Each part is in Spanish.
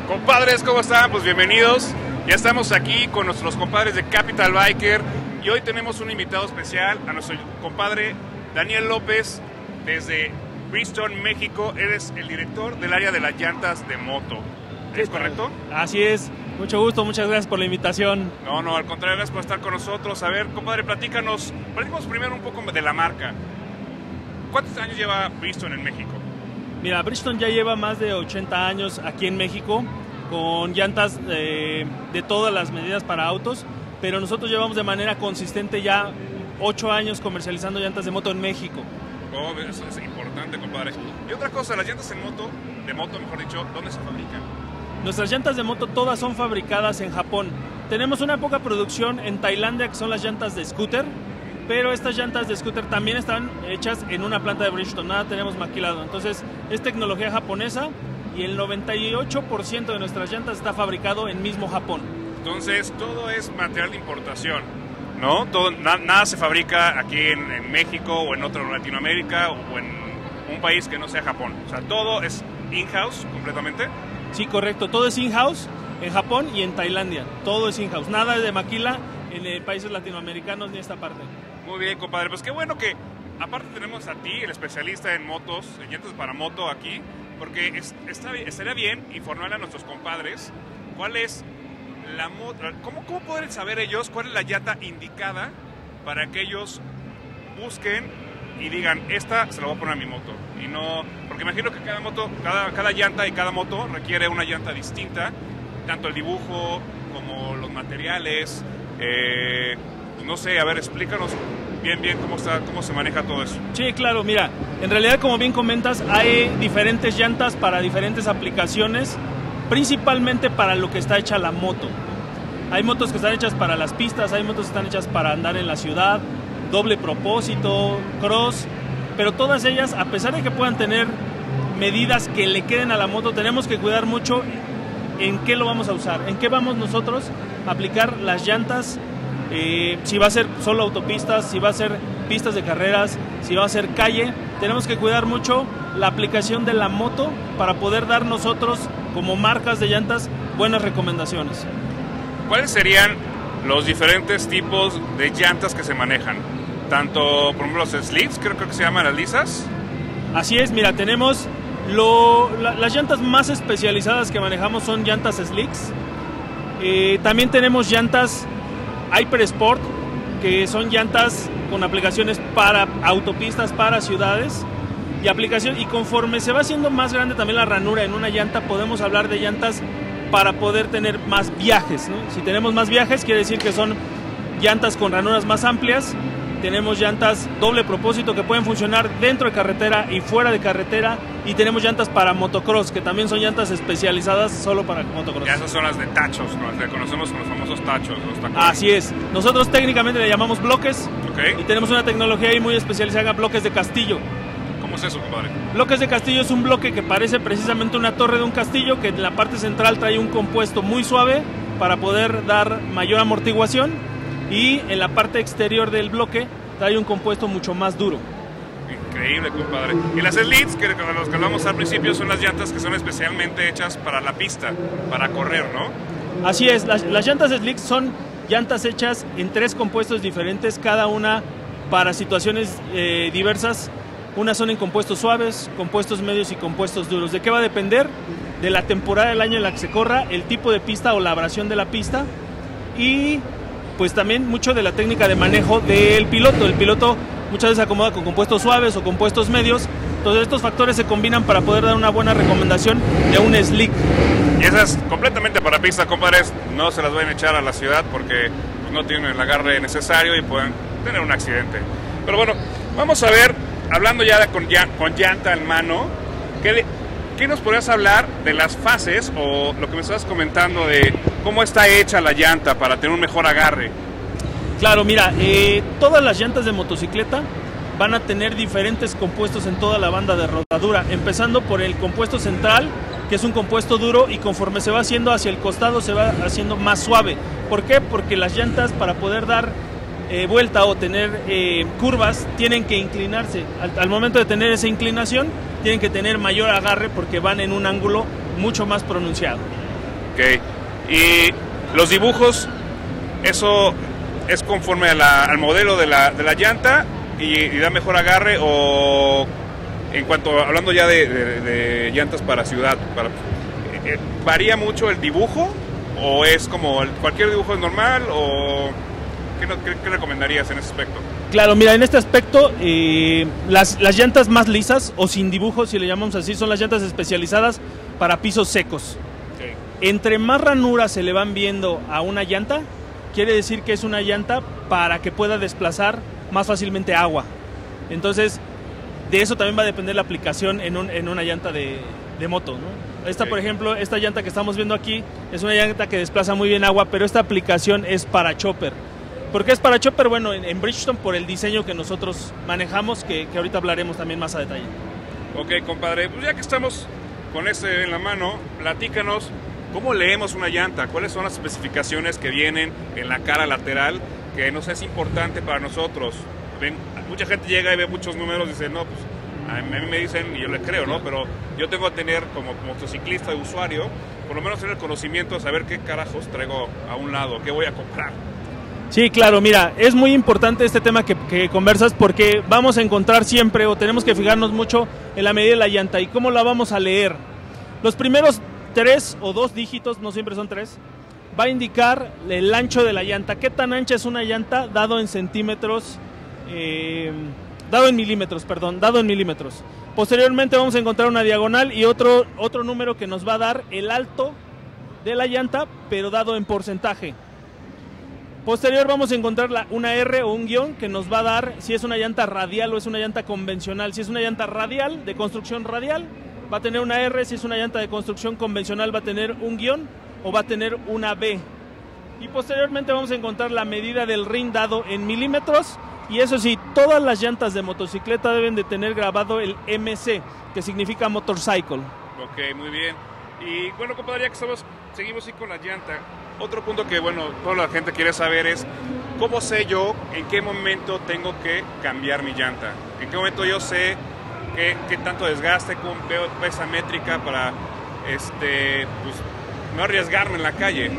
Compadres, ¿cómo están? Pues bienvenidos. Ya estamos aquí con nuestros compadres de Capital Biker y hoy tenemos un invitado especial, a nuestro compadre Daniel López desde Bristol, México. Eres el director del área de las llantas de moto. ¿Es correcto? Así es. Mucho gusto, muchas gracias por la invitación. No, al contrario, gracias por estar con nosotros. A ver, compadre, platícanos primero un poco de la marca. ¿Cuántos años lleva Bristol en México? Mira, Bristol ya lleva más de 80 años aquí en México, con llantas de todas las medidas para autos, pero nosotros llevamos de manera consistente ya 8 años comercializando llantas de moto en México. Oh, eso es importante, compadre. Y otra cosa, las llantas de moto, mejor dicho, ¿dónde se fabrican? Nuestras llantas de moto todas son fabricadas en Japón. Tenemos una poca producción en Tailandia, que son las llantas de scooter, pero estas llantas de scooter también están hechas en una planta de Bridgestone, nada tenemos maquilado. Entonces es tecnología japonesa y el 98% de nuestras llantas está fabricado en mismo Japón. Entonces todo es material de importación, ¿no? Nada se fabrica aquí en México o en otro Latinoamérica o en un país que no sea Japón. O sea, todo es in-house completamente. Sí, correcto, todo es in-house en Japón y en Tailandia, todo es in-house, nada de maquila en países latinoamericanos ni esta parte. Muy bien, compadre, pues qué bueno que aparte tenemos a ti, el especialista en motos, en llantas para moto aquí, porque estaría bien informarle a nuestros compadres cuál es la moto, cómo pueden saber ellos cuál es la llanta indicada para que ellos busquen y digan, esta se la voy a poner a mi moto. Y no, porque imagino que cada llanta y cada moto requiere una llanta distinta, tanto el dibujo como los materiales. No sé, a ver, explícanos bien cómo se maneja todo eso. Sí, claro, mira, en realidad, como bien comentas, hay diferentes llantas para diferentes aplicaciones, principalmente para lo que está hecha la moto. Hay motos que están hechas para las pistas, hay motos que están hechas para andar en la ciudad, doble propósito, cross, pero todas ellas, a pesar de que puedan tener medidas que le queden a la moto, tenemos que cuidar mucho en qué lo vamos a usar, en qué vamos nosotros a aplicar las llantas. Si va a ser solo autopistas, si va a ser pistas de carreras, si va a ser calle, tenemos que cuidar mucho la aplicación de la moto para poder dar nosotros, como marcas de llantas, buenas recomendaciones. ¿Cuáles serían los diferentes tipos de llantas que se manejan? Tanto, por ejemplo, los slicks, creo que se llaman las lisas. Así es, mira, tenemos las llantas más especializadas que manejamos son llantas slicks. También tenemos llantas Hyper Sport, que son llantas con aplicaciones para autopistas, para ciudades y conforme se va haciendo más grande también la ranura en una llanta, podemos hablar de llantas para poder tener más viajes, ¿no? Si tenemos más viajes, quiere decir que son llantas con ranuras más amplias. Tenemos llantas doble propósito que pueden funcionar dentro de carretera y fuera de carretera, y tenemos llantas para motocross, que también son llantas especializadas solo para motocross. Ya esas son las de tachos, ¿no? Las que conocemos como los famosos tachos, los tacones. Así es. Nosotros técnicamente le llamamos bloques. Okay. Y tenemos una tecnología ahí muy especializada en bloques de castillo. ¿Cómo es eso, compadre? Bloques de castillo es un bloque que parece precisamente una torre de un castillo, que en la parte central trae un compuesto muy suave para poder dar mayor amortiguación, y en la parte exterior del bloque trae un compuesto mucho más duro. Increíble, compadre. Y las slicks, que los que hablamos al principio, son las llantas que son especialmente hechas para la pista, para correr, ¿no? Así es, las llantas slicks son llantas hechas en 3 compuestos diferentes, cada una para situaciones diversas. Unas son en compuestos suaves, compuestos medios y compuestos duros. ¿De qué va a depender? De la temporada del año en la que se corra, el tipo de pista o la abrasión de la pista, y pues también mucho de la técnica de manejo del piloto. El piloto muchas veces se acomoda con compuestos suaves o compuestos medios. Entonces estos factores se combinan para poder dar una buena recomendación de un slick. Y esas completamente para pista, compadres, no se las vayan a echar a la ciudad porque no tienen el agarre necesario y pueden tener un accidente. Pero bueno, vamos a ver, hablando ya con llanta en mano, ¿qué nos podrías hablar de las fases o lo que me estabas comentando de cómo está hecha la llanta para tener un mejor agarre? Claro, mira, todas las llantas de motocicleta van a tener diferentes compuestos en toda la banda de rodadura, empezando por el compuesto central, que es un compuesto duro, y conforme se va haciendo hacia el costado se va haciendo más suave. ¿Por qué? Porque las llantas, para poder dar vuelta o tener curvas, tienen que inclinarse. Al momento de tener esa inclinación, tienen que tener mayor agarre porque van en un ángulo mucho más pronunciado. Ok. Y los dibujos, eso es conforme a al modelo de la llanta y da mejor agarre, o en cuanto, hablando ya de llantas para ciudad, ¿varía mucho el dibujo o es como cualquier dibujo es normal, o qué recomendarías en ese aspecto? Claro, mira, en este aspecto las llantas más lisas o sin dibujo, si le llamamos así, son las llantas especializadas para pisos secos. Okay. Entre más ranuras se le van viendo a una llanta, quiere decir que es una llanta para que pueda desplazar más fácilmente agua. Entonces, de eso también va a depender la aplicación en una llanta de moto, ¿no? Esta, por ejemplo, esta llanta que estamos viendo aquí es una llanta que desplaza muy bien agua, pero esta aplicación es para chopper. ¿Por qué es para chopper? Bueno, en Bridgestone por el diseño que nosotros manejamos, que ahorita hablaremos también más a detalle. Ok, compadre, pues ya que estamos con este en la mano, platícanos cómo leemos una llanta, cuáles son las especificaciones que vienen en la cara lateral, que nos es importante para nosotros. Mucha gente llega y ve muchos números y dice, no, pues a mí me dicen, y yo les creo, ¿no? Pero yo tengo que tener, como motociclista de usuario, por lo menos tener el conocimiento de saber qué carajos traigo a un lado, qué voy a comprar. Sí, claro, mira, es muy importante este tema que conversas, porque vamos a encontrar siempre, o tenemos que fijarnos mucho en la medida de la llanta y cómo la vamos a leer. Los primeros 3 o 2 dígitos, no siempre son 3, va a indicar el ancho de la llanta. ¿Qué tan ancha es una llanta dado en centímetros? Dado en milímetros. Posteriormente vamos a encontrar una diagonal y otro número que nos va a dar el alto de la llanta, pero dado en porcentaje. Posterior vamos a encontrar una R o un guión que nos va a dar si es una llanta radial o es una llanta convencional. Si es una llanta radial, de construcción radial, va a tener una R. Si es una llanta de construcción convencional, va a tener un guión o va a tener una B. Y posteriormente vamos a encontrar la medida del rin dado en milímetros. Y eso sí, todas las llantas de motocicleta deben de tener grabado el MC, que significa motorcycle. Ok, muy bien. Y bueno, compadre, ya que seguimos con la llanta, otro punto que, bueno, toda la gente quiere saber es ¿cómo sé yo en qué momento tengo que cambiar mi llanta? ¿En qué momento yo sé qué tanto desgaste, cómo veo esa métrica para pues, no arriesgarme en la calle?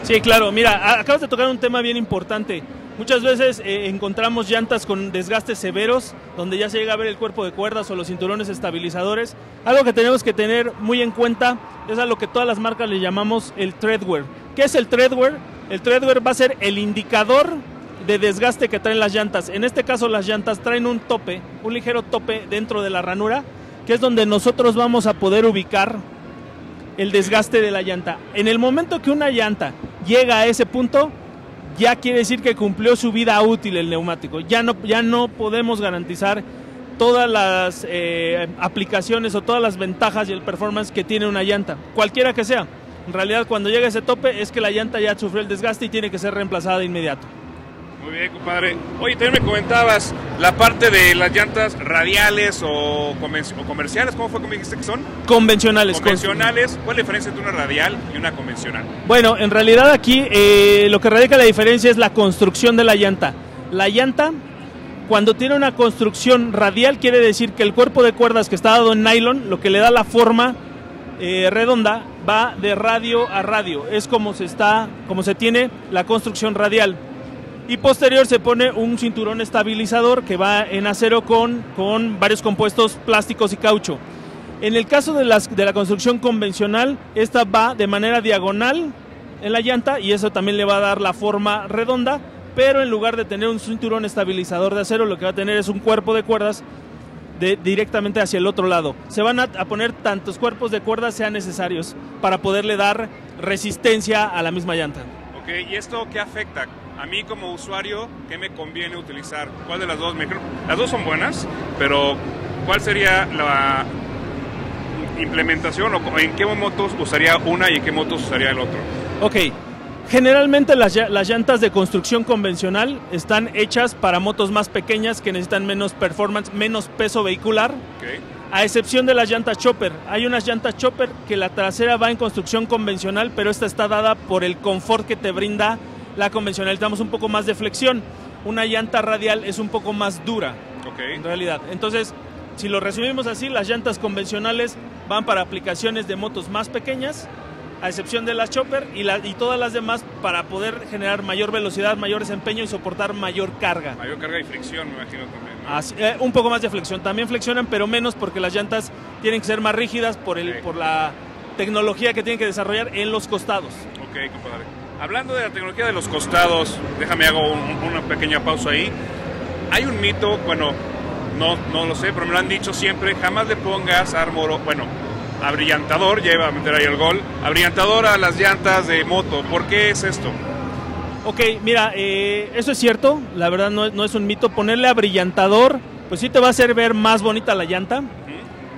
Sí, claro, mira, acabas de tocar un tema bien importante. Muchas veces encontramos llantas con desgastes severos, donde ya se llega a ver el cuerpo de cuerdas o los cinturones estabilizadores. Algo que tenemos que tener muy en cuenta es a lo que todas las marcas le llamamos el tread wear. ¿Qué es el tread wear? El tread wear va a ser el indicador de desgaste que traen las llantas. En este caso las llantas traen un tope, un ligero tope dentro de la ranura, que es donde nosotros vamos a poder ubicar el desgaste de la llanta. En el momento que una llanta llega a ese punto, ya quiere decir que cumplió su vida útil el neumático. Ya no podemos garantizar todas las aplicaciones o todas las ventajas y el performance que tiene una llanta, cualquiera que sea. En realidad, cuando llega a ese tope es que la llanta ya sufrió el desgaste y tiene que ser reemplazada de inmediato. Muy bien, compadre. Oye, también me comentabas la parte de las llantas radiales o comerciales. ¿Cómo fue que me dijiste que son? Convencionales. Convencionales. ¿Cuál es la diferencia entre una radial y una convencional? Bueno, en realidad aquí lo que radica la diferencia es la construcción de la llanta. La llanta, cuando tiene una construcción radial, quiere decir que el cuerpo de cuerdas que está dado en nylon, lo que le da la forma redonda, va de radio a radio. Es como se tiene la construcción radial. Y posterior se pone un cinturón estabilizador que va en acero con varios compuestos plásticos y caucho. En el caso de la construcción convencional, esta va de manera diagonal en la llanta y eso también le va a dar la forma redonda, pero en lugar de tener un cinturón estabilizador de acero, lo que va a tener es un cuerpo de cuerdas directamente hacia el otro lado. Se van a poner tantos cuerpos de cuerdas sean necesarios para poderle dar resistencia a la misma llanta. Ok, ¿y esto qué afecta? A mí como usuario, ¿qué me conviene utilizar? ¿Cuál de las dos? Las dos son buenas, pero ¿cuál sería la implementación o en qué motos usaría una y en qué motos usaría el otro? Ok, generalmente las llantas de construcción convencional están hechas para motos más pequeñas que necesitan menos performance, menos peso vehicular. Okay. A excepción de las llantas chopper. Hay unas llantas chopper que la trasera va en construcción convencional, pero esta está dada por el confort que te brinda la convencional. Necesitamos un poco más de flexión. Una llanta radial es un poco más dura, en realidad. Entonces, si lo resumimos así, las llantas convencionales van para aplicaciones de motos más pequeñas a excepción de las chopper y todas las demás para poder generar mayor velocidad, mayor desempeño y soportar mayor carga. Mayor carga y fricción, me imagino también, ¿no? Así, un poco más de flexión. También flexionan, pero menos porque las llantas tienen que ser más rígidas por la tecnología que tienen que desarrollar en los costados. Ok, compadre. Hablando de la tecnología de los costados, déjame hago una pequeña pausa ahí. Hay un mito, bueno, no lo sé, pero me lo han dicho siempre, jamás le pongas abrillantador, ya iba a meter ahí el gol, abrillantador a las llantas de moto. ¿Por qué es esto? Ok, mira, eso es cierto, la verdad no es un mito. Ponerle abrillantador, pues sí te va a hacer ver más bonita la llanta,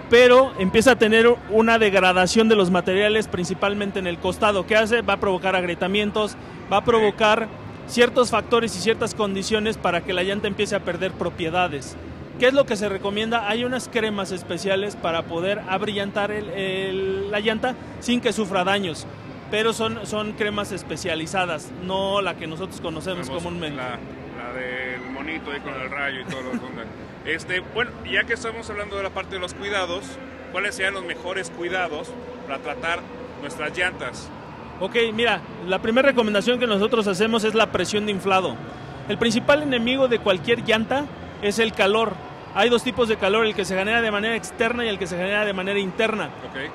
pero empieza a tener una degradación de los materiales, principalmente en el costado. ¿Qué hace? Va a provocar agrietamientos, va a provocar ciertos factores y ciertas condiciones para que la llanta empiece a perder propiedades. ¿Qué es lo que se recomienda? Hay unas cremas especiales para poder abrillantar la llanta sin que sufra daños, pero son cremas especializadas, no la que nosotros conocemos comúnmente. La del monito ahí con el rayo y todo lo que bueno, ya que estamos hablando de la parte de los cuidados, ¿cuáles serían los mejores cuidados para tratar nuestras llantas? Ok, mira, la primera recomendación que nosotros hacemos es la presión de inflado. El principal enemigo de cualquier llanta es el calor. Hay dos tipos de calor, el que se genera de manera externa y el que se genera de manera interna. Okay.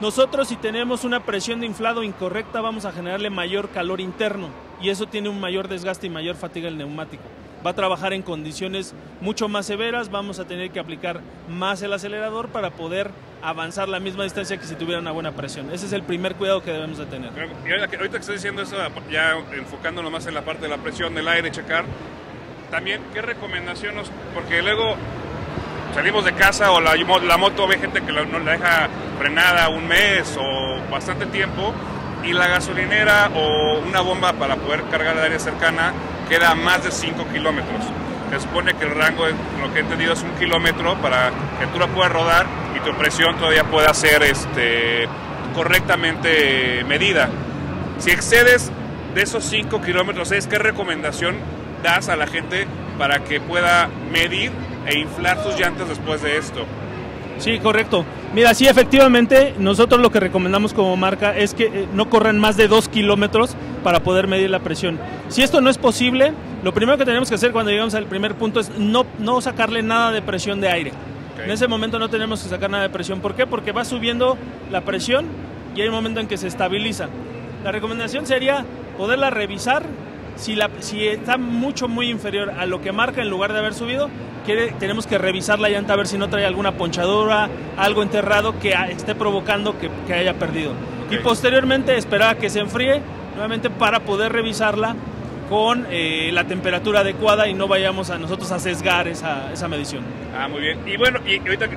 Nosotros, si tenemos una presión de inflado incorrecta, vamos a generarle mayor calor interno y eso tiene un mayor desgaste y mayor fatiga al neumático. Va a trabajar en condiciones mucho más severas, vamos a tener que aplicar más el acelerador para poder avanzar la misma distancia que si tuviera una buena presión. Ese es el primer cuidado que debemos de tener. Y ahorita que estás diciendo eso, ya enfocándonos más en la parte de la presión del aire, checar, también, ¿qué recomendaciones? Porque luego salimos de casa o la moto, ve gente que no la deja frenada un mes o bastante tiempo y la gasolinera o una bomba para poder cargar el área cercana queda a más de 5 kilómetros. Se supone que el rango, lo que he entendido, es 1 kilómetro para que tú la puedas rodar y tu presión todavía pueda ser correctamente medida. Si excedes de esos 5 kilómetros, ¿qué recomendación das a la gente para que pueda medir e inflar sus llantas después de esto? Sí, correcto. Mira, sí, efectivamente, nosotros lo que recomendamos como marca es que no corran más de 2 kilómetros para poder medir la presión. Si esto no es posible, lo primero que tenemos que hacer cuando llegamos al primer punto es no sacarle nada de presión de aire. Okay. En ese momento no tenemos que sacar nada de presión. ¿Por qué? Porque va subiendo la presión y hay un momento en que se estabiliza. La recomendación sería poderla revisar. Si está muy inferior a lo que marca en lugar de haber subido, tenemos que revisar la llanta a ver si no trae alguna ponchadura, algo enterrado que esté provocando que haya perdido. Okay. Y posteriormente esperar a que se enfríe nuevamente para poder revisarla con la temperatura adecuada y no vayamos a nosotros a sesgar esa medición. Ah, muy bien. Y bueno, y ahorita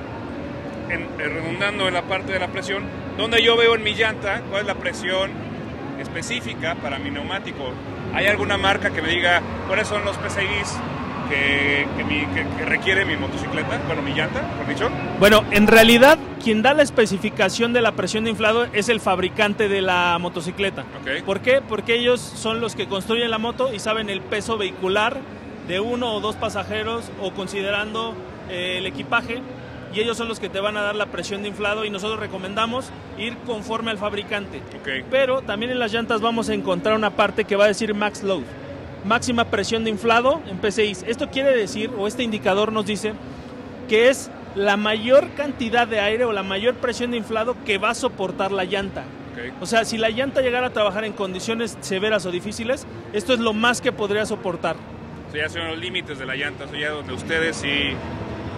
redundando en la parte de la presión, ¿dónde yo veo en mi llanta cuál es la presión específica para mi neumático? ¿Hay alguna marca que me diga cuáles son los PSIs que requiere mi motocicleta? Bueno, mi llanta, por dicho. Bueno, en realidad, quien da la especificación de la presión de inflado es el fabricante de la motocicleta. Okay. ¿Por qué? Porque ellos son los que construyen la moto y saben el peso vehicular de 1 o 2 pasajeros o considerando el equipaje. Y ellos son los que te van a dar la presión de inflado y nosotros recomendamos ir conforme al fabricante. Okay. Pero también en las llantas vamos a encontrar una parte que va a decir max load, máxima presión de inflado en PSI. Esto quiere decir, o este indicador nos dice, que es la mayor cantidad de aire o la mayor presión de inflado que va a soportar la llanta. Okay. O sea, si la llanta llegara a trabajar en condiciones severas o difíciles, esto es lo más que podría soportar. O sea, ya son los límites de la llanta, o sea, ya donde ustedes sí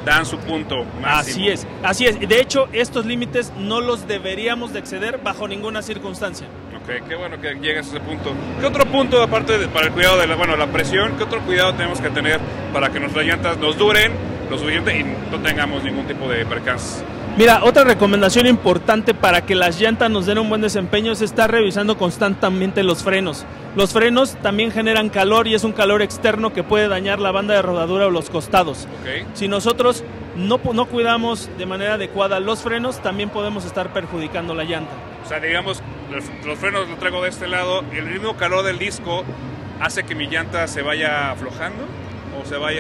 dan su punto máximo. Así es. De hecho, estos límites no los deberíamos de exceder bajo ninguna circunstancia. Ok, qué bueno que llegues a ese punto. ¿Qué otro punto, aparte para el cuidado de la presión, qué otro cuidado tenemos que tener para que nuestras llantas nos duren lo suficiente y no tengamos ningún tipo de percance? Mira, otra recomendación importante para que las llantas nos den un buen desempeño es estar revisando constantemente los frenos. Los frenos también generan calor y es un calor externo que puede dañar la banda de rodadura o los costados. Okay. Si nosotros no cuidamos de manera adecuada los frenos, también podemos estar perjudicando la llanta. O sea, digamos, los frenos los traigo de este lado, el mismo calor del disco hace que mi llanta se vaya aflojando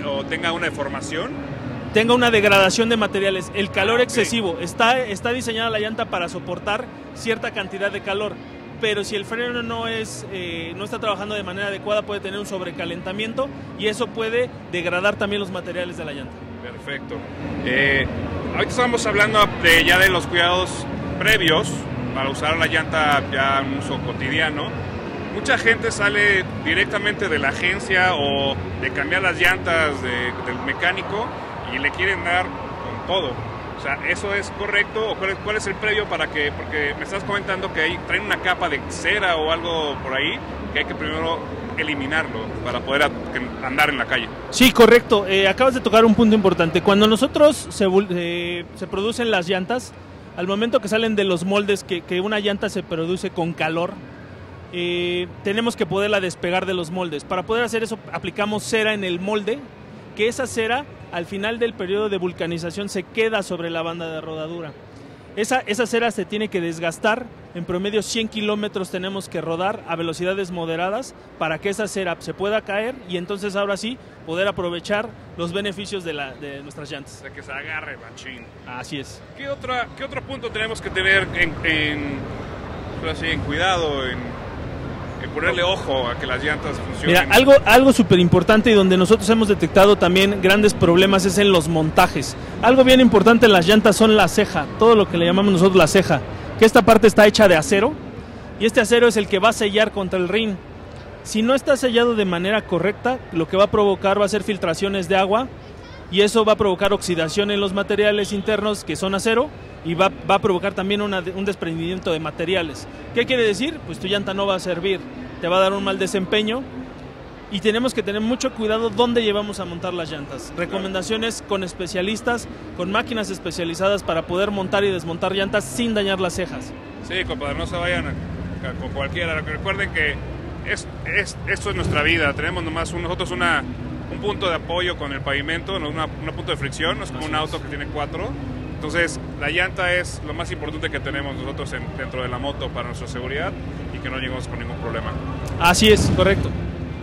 o tenga una deformación. Tenga una degradación de materiales. El calor excesivo, está diseñada la llanta para soportar cierta cantidad de calor. pero si el freno no está trabajando de manera adecuada, puede tener un sobrecalentamiento y eso puede degradar también los materiales de la llanta. Perfecto. Ahorita estamos hablando ya de los cuidados previos para usar la llanta ya en uso cotidiano. Mucha gente sale directamente de la agencia o de cambiar las llantas del mecánico y le quieren dar con todo. O sea, ¿eso es correcto? ¿O cuál es el previo para que...? Porque me estás comentando que traen una capa de cera o algo por ahí que hay que primero eliminarlo para poder andar en la calle. Sí, correcto. Acabas de tocar un punto importante. Cuando nosotros se producen las llantas, al momento que salen de los moldes, que una llanta se produce con calor, tenemos que poderla despegar de los moldes. Para poder hacer eso aplicamos cera en el molde, que esa cera al final del periodo de vulcanización se queda sobre la banda de rodadura. Esa cera se tiene que desgastar, en promedio 100 kilómetros tenemos que rodar a velocidades moderadas para que esa cera se pueda caer y entonces ahora sí poder aprovechar los beneficios de nuestras llantas. De que se agarre, machín. Así es. ¿Qué otro punto tenemos que tener en cuidado, en ponerle ojo a que las llantas funcionen? Mira, algo súper importante y donde nosotros hemos detectado también grandes problemas es en los montajes. Algo bien importante en las llantas son la ceja, todo lo que le llamamos nosotros la ceja, que esta parte está hecha de acero y este acero es el que va a sellar contra el rin. Si no está sellado de manera correcta, lo que va a provocar va a ser filtraciones de agua y eso va a provocar oxidación en los materiales internos que son acero y va a provocar también un desprendimiento de materiales. ¿Qué quiere decir? Pues tu llanta no va a servir, te va a dar un mal desempeño y tenemos que tener mucho cuidado dónde llevamos a montar las llantas. Recomendaciones con especialistas, con máquinas especializadas para poder montar y desmontar llantas sin dañar las cejas. Sí, compadre, no se vayan con cualquiera. Recuerden que esto es nuestra vida. Tenemos nomás nosotros un punto de apoyo con el pavimento, un punto de fricción, no es como un auto que tiene 4. Entonces, la llanta es lo más importante que tenemos nosotros dentro de la moto para nuestra seguridad y que no lleguemos con ningún problema. Así es, correcto.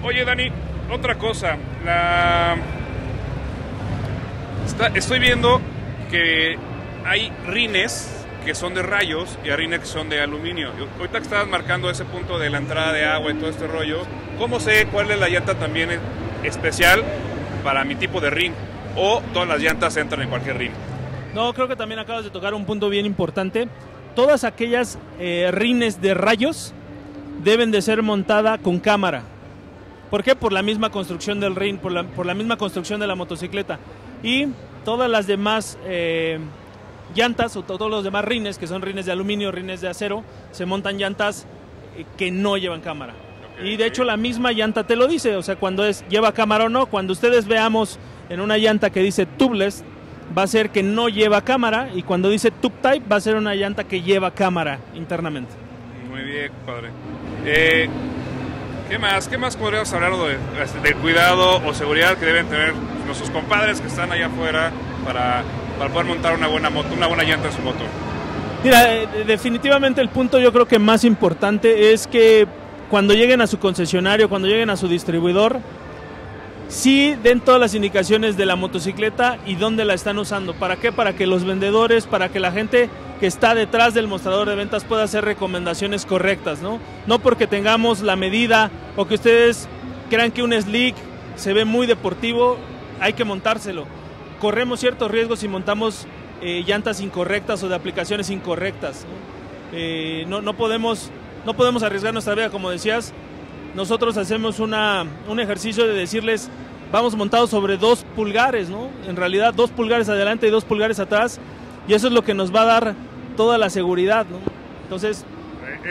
Oye, Dani, otra cosa. Estoy viendo que hay rines que son de rayos y hay rines que son de aluminio. Ahorita que estabas marcando ese punto de la entrada de agua y todo este rollo, ¿cómo sé cuál es la llanta también especial para mi tipo de rin? ¿O todas las llantas entran en cualquier rin? No, creo que también acabas de tocar un punto bien importante. Todas aquellas rines de rayos deben de ser montada con cámara. ¿Por qué? Por la misma construcción del rin, por la misma construcción de la motocicleta. Y todas las demás llantas o todos los demás rines, que son rines de aluminio, rines de acero, se montan llantas que no llevan cámara. Okay, y de hecho la misma llanta te lo dice, o sea, cuando lleva cámara o no. Cuando ustedes veamos en una llanta que dice tubeless, va a ser que no lleva cámara, y cuando dice tube type va a ser una llanta que lleva cámara internamente. Muy bien, padre. ¿Qué más podríamos hablar del cuidado o seguridad que deben tener nuestros compadres que están allá afuera para poder montar una buena moto, una buena llanta en su moto? Mira, definitivamente el punto yo creo que más importante es que cuando lleguen a su concesionario, cuando lleguen a su distribuidor, sí den todas las indicaciones de la motocicleta y dónde la están usando. ¿Para qué? Para que los vendedores, para que la gente que está detrás del mostrador de ventas pueda hacer recomendaciones correctas, ¿no? No porque tengamos la medida o que ustedes crean que un slick se ve muy deportivo, hay que montárselo. Corremos ciertos riesgos si montamos llantas incorrectas o de aplicaciones incorrectas, ¿no? No podemos arriesgar nuestra vida, como decías. Nosotros hacemos un ejercicio de decirles, vamos montados sobre 2 pulgares, ¿no? En realidad 2 pulgares adelante y 2 pulgares atrás, y eso es lo que nos va a dar toda la seguridad, ¿no? Entonces,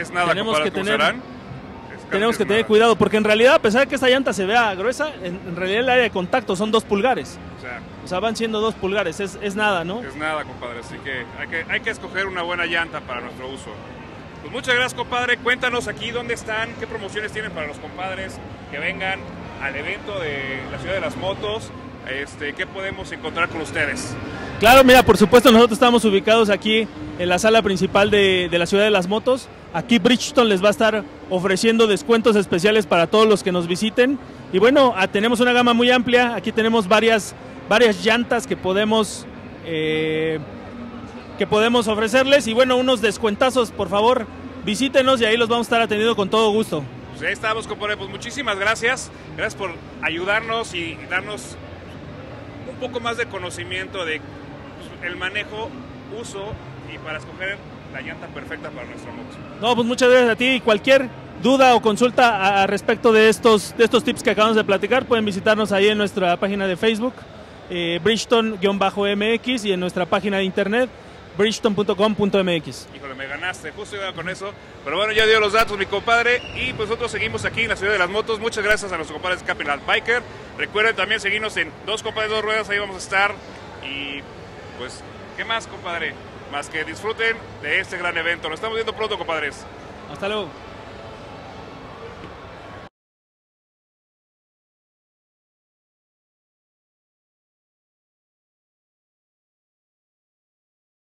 tenemos que tener cuidado, porque en realidad, a pesar de que esta llanta se vea gruesa, en realidad el área de contacto son 2 pulgares. O sea, van siendo 2 pulgares, es nada, ¿no? Es nada, compadre, así que hay que escoger una buena llanta para nuestro uso. Pues muchas gracias, compadre. Cuéntanos aquí dónde están, qué promociones tienen para los compadres que vengan al evento de la Ciudad de las Motos. ¿Qué podemos encontrar con ustedes? Claro, mira, por supuesto, nosotros estamos ubicados aquí en la sala principal de la Ciudad de las Motos. Aquí Bridgestone les va a estar ofreciendo descuentos especiales para todos los que nos visiten. Y bueno, tenemos una gama muy amplia. Aquí tenemos varias llantas que podemos ofrecerles, y bueno, unos descuentazos, por favor, visítenos y ahí los vamos a estar atendiendo con todo gusto. Pues ahí estamos, compadre. Pues muchísimas gracias. Gracias por ayudarnos y darnos un poco más de conocimiento de pues, el manejo, uso y para escoger la llanta perfecta para nuestra moto. No, pues muchas gracias a ti. Y cualquier duda o consulta a respecto de estos tips que acabamos de platicar, pueden visitarnos ahí en nuestra página de Facebook, Bridgestone-MX, y en nuestra página de internet, bridgestone.com.mx. Híjole, me ganaste, justo iba con eso. Pero bueno, ya dio los datos mi compadre. Y pues nosotros seguimos aquí en la ciudad de las motos. Muchas gracias a nuestros compadres Capital Biker. Recuerden también seguirnos en Dos Compadres Dos Ruedas, ahí vamos a estar. Y pues, ¿qué más, compadre? Más que disfruten de este gran evento. Nos estamos viendo pronto, compadres. Hasta luego.